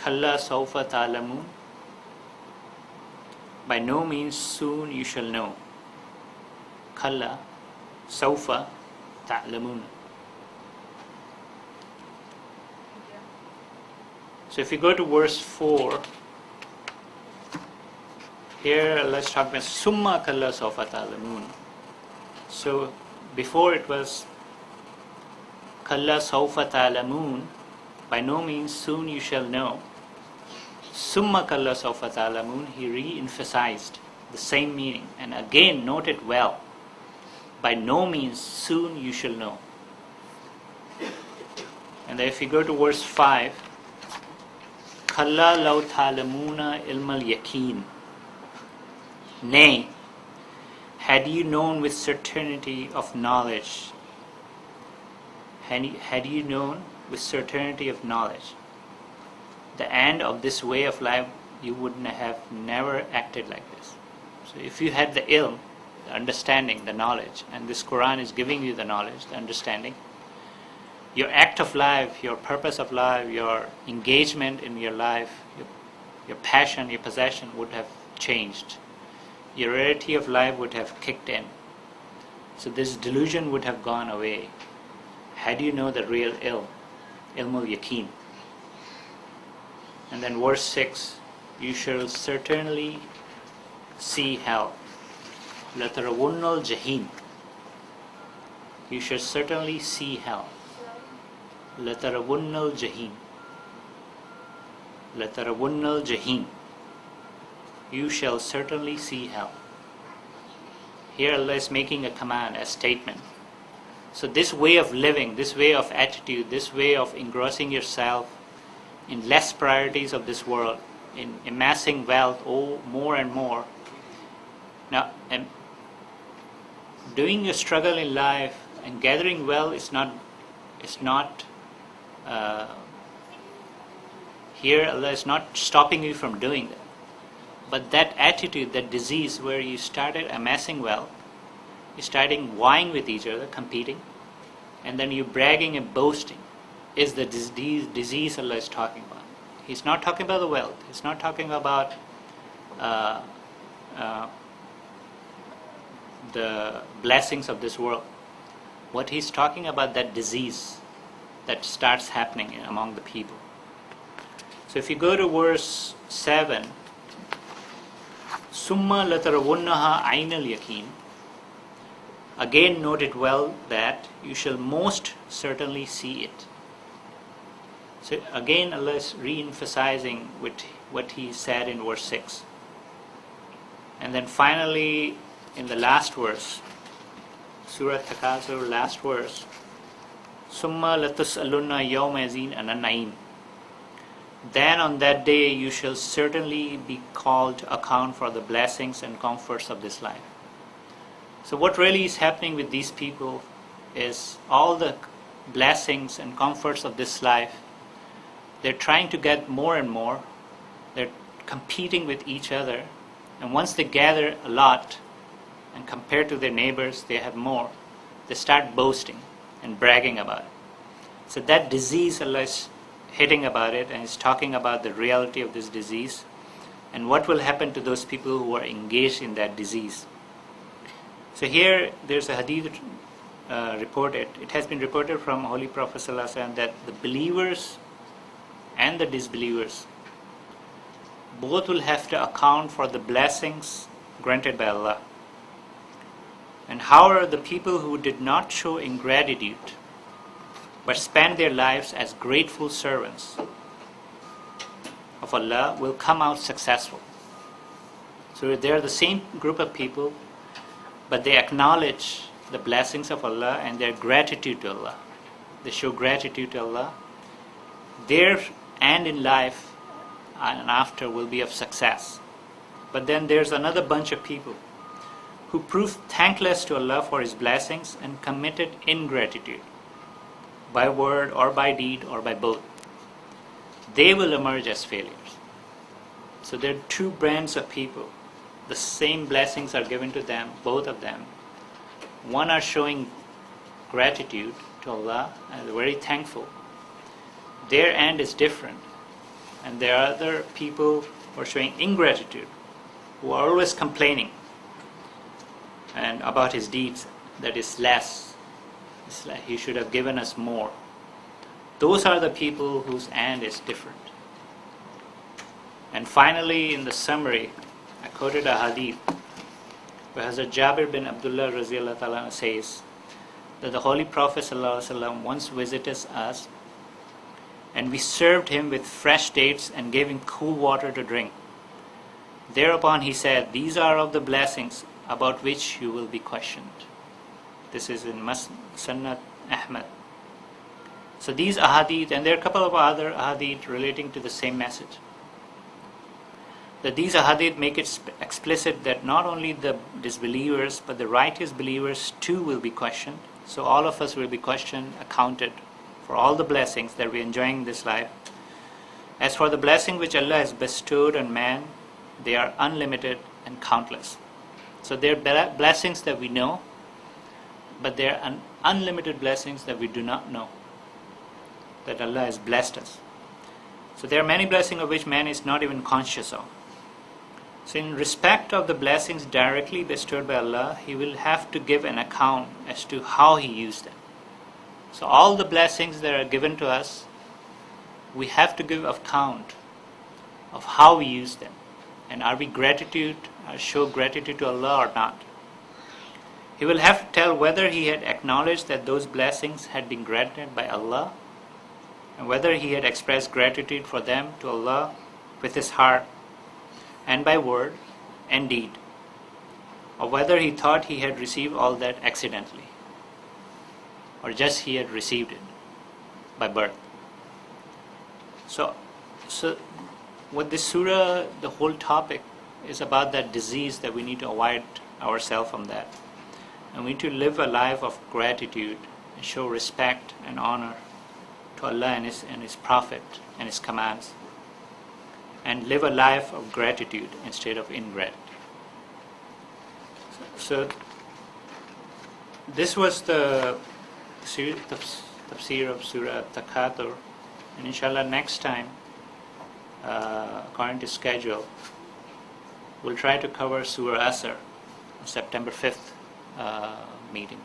Kalla sawfa ta'lamun. By no means soon you shall know. Kalla sawfa ta'lamun. So if you go to verse 4, here let's talk about Summa kalla sawfa ta'lamun. So before it was Kalla sawfa ta'lamun, by no means soon you shall know. Summa kalla sawfa ta'lamun, he re-emphasized the same meaning, and again note it well. By no means soon you shall know. And then if you go to verse 5, Kalla law ta'lamuna ilmal yaqeen. Nay, had you known with certainty of knowledge, had you known with certainty of knowledge the end of this way of life, you would have never acted like this. So if you had the ilm, the understanding, the knowledge, and this Quran is giving you the knowledge, the understanding, your act of life, your purpose of life, your engagement in your life, your passion, your possession would have changed. Your reality of life would have kicked in. So this delusion would have gone away had you know the real ilmul yaqeen. And then verse 6, you shall certainly see hell. Latarawunnal jahim. You shall certainly see hell. Latarawunnal jahim. Latarawunnal jahim. You shall certainly see hell. Here Allah is making a command, a statement. So this way of living, this way of attitude, this way of engrossing yourself in less priorities of this world, in amassing wealth more and more. Now, doing your struggle in life and gathering wealth is not here Allah is not stopping you from doing that. But that attitude, that disease where you started amassing wealth, you started vying with each other, competing, and then you bragging and boasting, is the disease Allah is talking about. He's not talking about the wealth. He's not talking about the blessings of this world. What he's talking about, that disease that starts happening among the people. So if you go to verse 7, Summa latarawunnaha aynal yaqeen. Again note it well that you shall most certainly see it. So again Allah is re-emphasizing with what he said in verse 6. And then finally in the last verse, Surah Takasur, last verse, Summa latus'alunna yawma yazin anan na'im. Then on that day you shall certainly be called to account for the blessings and comforts of this life. So what really is happening with these people is all the blessings and comforts of this life, they're trying to get more and more. They're competing with each other. And once they gather a lot and compared to their neighbors, they have more, they start boasting and bragging about it. So that disease Allah is hitting about it and is talking about the reality of this disease and what will happen to those people who are engaged in that disease. So here there's a hadith reported. It has been reported from Holy Prophet ﷺ that the believers and the disbelievers both will have to account for the blessings granted by Allah. And however, the people who did not show ingratitude but spend their lives as grateful servants of Allah will come out successful. So they are the same group of people, but they acknowledge the blessings of Allah and their gratitude to Allah. They show gratitude to Allah. Their end in life and after will be of success. But then there's another bunch of people who proved thankless to Allah for His blessings and committed ingratitude, by word or by deed or by both. They will emerge as failures. So there are two brands of people. The same blessings are given to them, both of them. One are showing gratitude to Allah and they're very thankful. Their end is different. And there are other people who are showing ingratitude, who are always complaining and about his deeds, that is less. It's like he should have given us more. Those are the people whose end is different. And finally, in the summary, I quoted a hadith where Hazrat Jabir bin Abdullah Raziyallahu Ta'ala says that the Holy Prophet ﷺ once visited us, and we served him with fresh dates and gave him cool water to drink. Thereupon he said, "These are of the blessings about which you will be questioned." This is in Musnad Ahmad. So these ahadith, and there are a couple of other ahadith relating to the same message, that these ahadith make it explicit that not only the disbelievers but the righteous believers too will be questioned. So all of us will be questioned, accounted for all the blessings that we're enjoying in this life. As for the blessing which Allah has bestowed on man, they are unlimited and countless. So there are blessings that we know, but there are unlimited blessings that we do not know, that Allah has blessed us. So there are many blessings of which man is not even conscious of. So in respect of the blessings directly bestowed by Allah, he will have to give an account as to how he used them. So all the blessings that are given to us, we have to give account of how we use them. And are we show gratitude to Allah or not? He will have to tell whether he had acknowledged that those blessings had been granted by Allah, and whether he had expressed gratitude for them to Allah with his heart and by word and deed, or whether he thought he had received all that accidentally, or just he had received it by birth. So what this surah, the whole topic is about that disease that we need to avoid ourselves from that. And we need to live a life of gratitude and show respect and honor to Allah and His Prophet and His commands, and live a life of gratitude instead of ingratitude. So this was the tafsir of Surah At-Takathur, and inshallah next time, according to schedule, we'll try to cover Surah Asr on September 5th meeting.